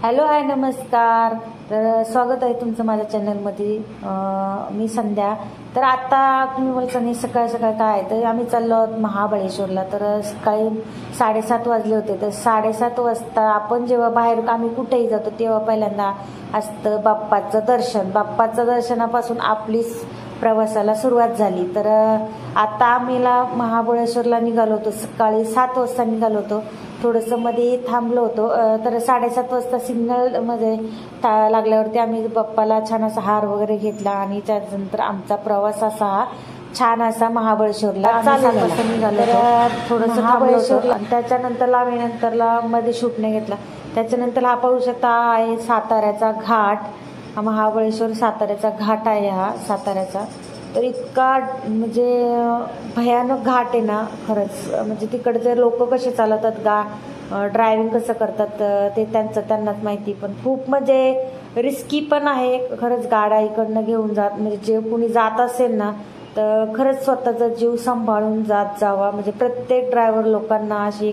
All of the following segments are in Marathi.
हॅलो हाय नमस्कार. तर स्वागत आहे तुमचं माझ्या चॅनलमध्ये. मी संध्या. तर आता तुम्ही बोलता नाही सकाळ सकाळ काय तर आम्ही चाललो आहोत महाबळेश्वरला. तर सकाळी 7:30 वाजले होते. तर 7:30 वाजता आपण जेव्हा बाहेर आम्ही कुठेही जातो तेव्हा पहिल्यांदा असतं बाप्पाचं दर्शन. बाप्पाचं दर्शनापासून आपली प्रवासाला सुरुवात झाली. तर आता आम्हीला महाबळेश्वरला निघालो होतो. सकाळी 7 वाजता निघालो होतो. थोडंसं मध्ये थांबलो होतो. तर 7:30 वाजता सिग्नल मध्ये लागल्यावरती आम्ही बाप्पाला छान असा हार वगैरे घेतला आणि त्यानंतर आमचा प्रवास असा छान असा महाबळेश्वरला निघालो. थोडंसं महाबळेश्वरला त्याच्यानंतरला आम्ही नंतरला मध्ये शूट नाही घेतला. त्याच्यानंतर हा पाहू शकता आहे साताऱ्याचा घाट. महाबळेश्वर साताऱ्याचा घाट आहे हा साताऱ्याचा. तर इतका म्हणजे भयानक घाट आहे ना खरंच. म्हणजे तिकडचे लोक कसे चालवतात ड्रायव्हिंग कसं करतात ते त्यांनाच माहिती. पण खूप म्हणजे रिस्की पण आहे खरंच. गाड्या इकडनं घेऊन जात म्हणजे जे कुणी जात असेल ना तर खरंच स्वतःचा जीव सांभाळून जावा. म्हणजे प्रत्येक ड्रायव्हर लोकांना अशी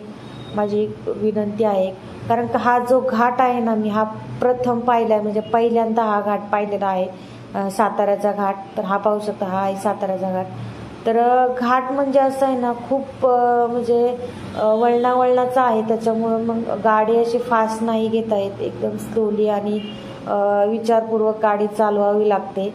माझी विनंती आहे. कारण का हा जो घाट आहे ना मी हा प्रथम पाहिला म्हणजे पहिल्यांदा हा घाट पाहिलेला आहे साताऱ्याचा घाट. तर हा पाहू शकता हा आहे साताऱ्याचा घाट. तर घाट म्हणजे असं आहे ना खूप म्हणजे वळणाचा आहे. त्याच्यामुळं मग गाडी अशी फास्ट नाही घेता येत. एकदम स्लोली आणि विचारपूर्वक गाडी चालवावी लागते.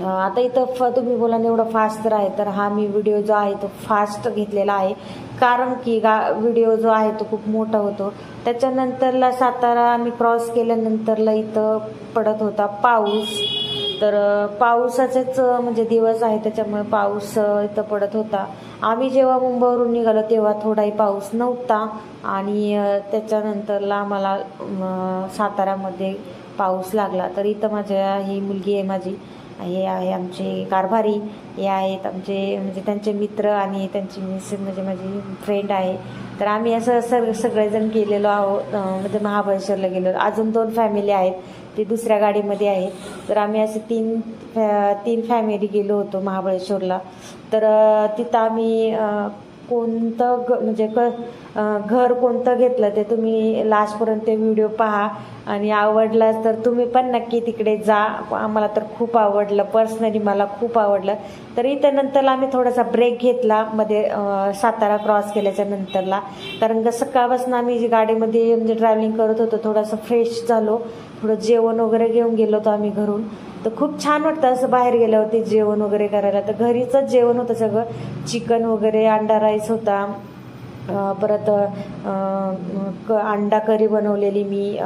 आता इथं तुम्ही बोला एवढं फास्ट तर आहे. तर हा मी व्हिडिओ जो आहे तो फास्ट घेतलेला आहे. कारण की व्हिडिओ जो आहे तो खूप मोठा होतो. त्याच्यानंतरला सातारा आम्ही क्रॉस केल्यानंतरला इथं पडत होता पाऊस. तर पावसाचेच म्हणजे दिवस आहे त्याच्यामुळे पाऊस इथं पडत होता. आम्ही जेव्हा मुंबईवरून निघालो तेव्हा थोडाही पाऊस नव्हता. आणि त्याच्यानंतरला आम्हाला साताऱ्यामध्ये पाऊस लागला. तर इथं माझ्या ही मुलगी आहे माझी. हे आहे आमचे कारभारी. हे आहेत आमचे म्हणजे त्यांचे मित्र आणि त्यांची मिसेस म्हणजे माझी फ्रेंड आहे. तर आम्ही असं सगळेजण गेलेलो आहोत. म्हणजे महाबळेश्वरला गेलो. अजून 2 फॅमिली आहेत ते दुसऱ्या गाडीमध्ये आहेत. तर आम्ही असे तीन फॅमिली गेलो होतो महाबळेश्वरला. तर तिथं आम्ही कोणतं म्हणजे घर कोणतं घेतलं ते तुम्ही लास्टपर्यंत व्हिडिओ पहा. आणि आवडलाच तर तुम्ही पण नक्की तिकडे जा. आम्हाला तर खूप आवडलं. पर्सनली मला खूप आवडलं. तरी त्यानंतरला आम्ही थोडासा ब्रेक घेतला मध्ये सातारा क्रॉस केल्याच्या नंतरला. कारण का सकाळपासून आम्ही गाडीमध्ये म्हणजे ट्रॅव्हलिंग करत होतो. थोडंसं फ्रेश झालो. थोडं जेवण वगैरे घेऊन गेलो होतो आम्ही घरून. तर खूप छान वाटतं असं बाहेर गेल्यावरती जेवण वगैरे करायला. तर घरीचंच जेवण होतं सगळं. चिकन वगैरे अंडा राईस होता. परत अंडा करी बनवलेली मी.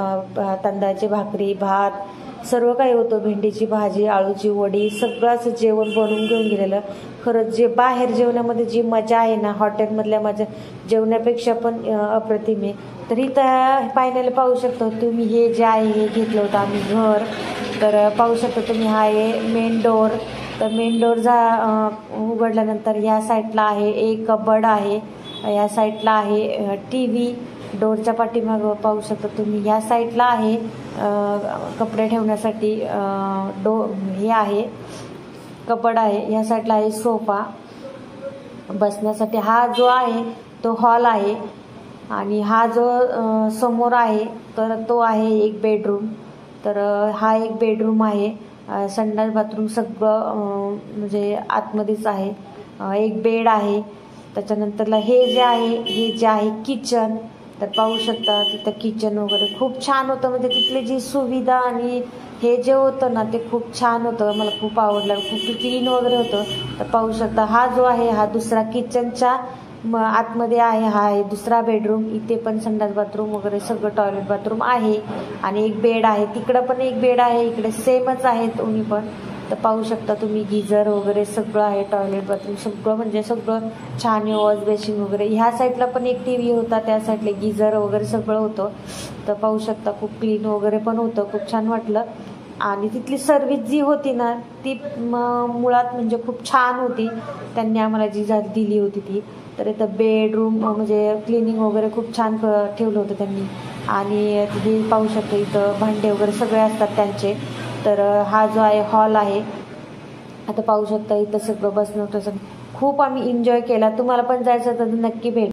तांदळाची भाकरी भात सर्व काही होतं. भेंडीची भाजी आळूची वडी सगळं असं जेवण बनवून घेऊन गेलेलं. खरंच जे बाहेर जेवणामध्ये जी मजा आहे ना हॉटेलमधल्या मजा जेवण्यापेक्षा पण अप्रतिम आहे. तर इथं पाहिल्याला पाहू शकता तुम्ही हे जे आहे हे घेतलं होतं आम्ही घर. तर पाहू शकता तुम्ही हा आहे मेन डोअर. तर मेन डोअर उघडल्यानंतर ह्या साईडला आहे एक कबड आहे. या साईडला आहे TV. डोरच्या पाठीमागं पाहू शकता तुम्ही ह्या साईडला आहे कपडे ठेवण्यासाठी हे आहे कबड आहे. ह्या साईडला आहे सोफा बसण्यासाठी. हा जो आहे तो हॉल आहे. आणि हा जो समोर आहे तर तो आहे एक बेडरूम. तर हा एक बेडरूम आहे. संडास बाथरूम सगळं म्हणजे आतमध्येच आहे. एक बेड आहे. त्याच्यानंतरला हे जे आहे किचन. तर पाहू शकता तिथं किचन वगैरे खूप छान होतं. म्हणजे तिथली जी सुविधा आणि हे जे होतं ना ते खूप छान होतं. मला खूप आवडलं. खूप क्लीन वगैरे होतं. तर पाहू शकता हा जो आहे हा दुसरा किचनच्या आतमध्ये आहे. हा आहे दुसरा बेडरूम. इथे पण संडास बाथरूम वगैरे सगळं टॉयलेट बाथरूम आहे. आणि एक बेड आहे. तिकडं पण एक बेड आहे. इकडे सेमच आहे दोन्ही पण. तर पाहू शकता तुम्ही गिझर वगैरे सगळं आहे. टॉयलेट बाथरूम सगळं म्हणजे सगळं छान आहे. वॉश बेसिन वगैरे. ह्या साईडला पण एक TV होता. त्या साईडला गिझर वगैरे सगळं होतं. तर पाहू शकता खूप क्लीन वगैरे पण होतं. खूप छान वाटलं. आणि तिथली सर्व्हिस जी होती ना ती मुळात म्हणजे खूप छान होती. त्यांनी आम्हाला जी दिली होती ती. तर इथं बेडरूम म्हणजे क्लिनिंग वगैरे खूप छान ठेवलं होतं त्यांनी. आणि तिथे पाहू शकता इथं भांडे वगैरे सगळे असतात त्यांचे. तर हा जो आहे हॉल आहे. आता पाहू शकता इथं सगळं बसणं खूप आम्ही एन्जॉय केला. तुम्हाला पण जायचं तर नक्की भेट.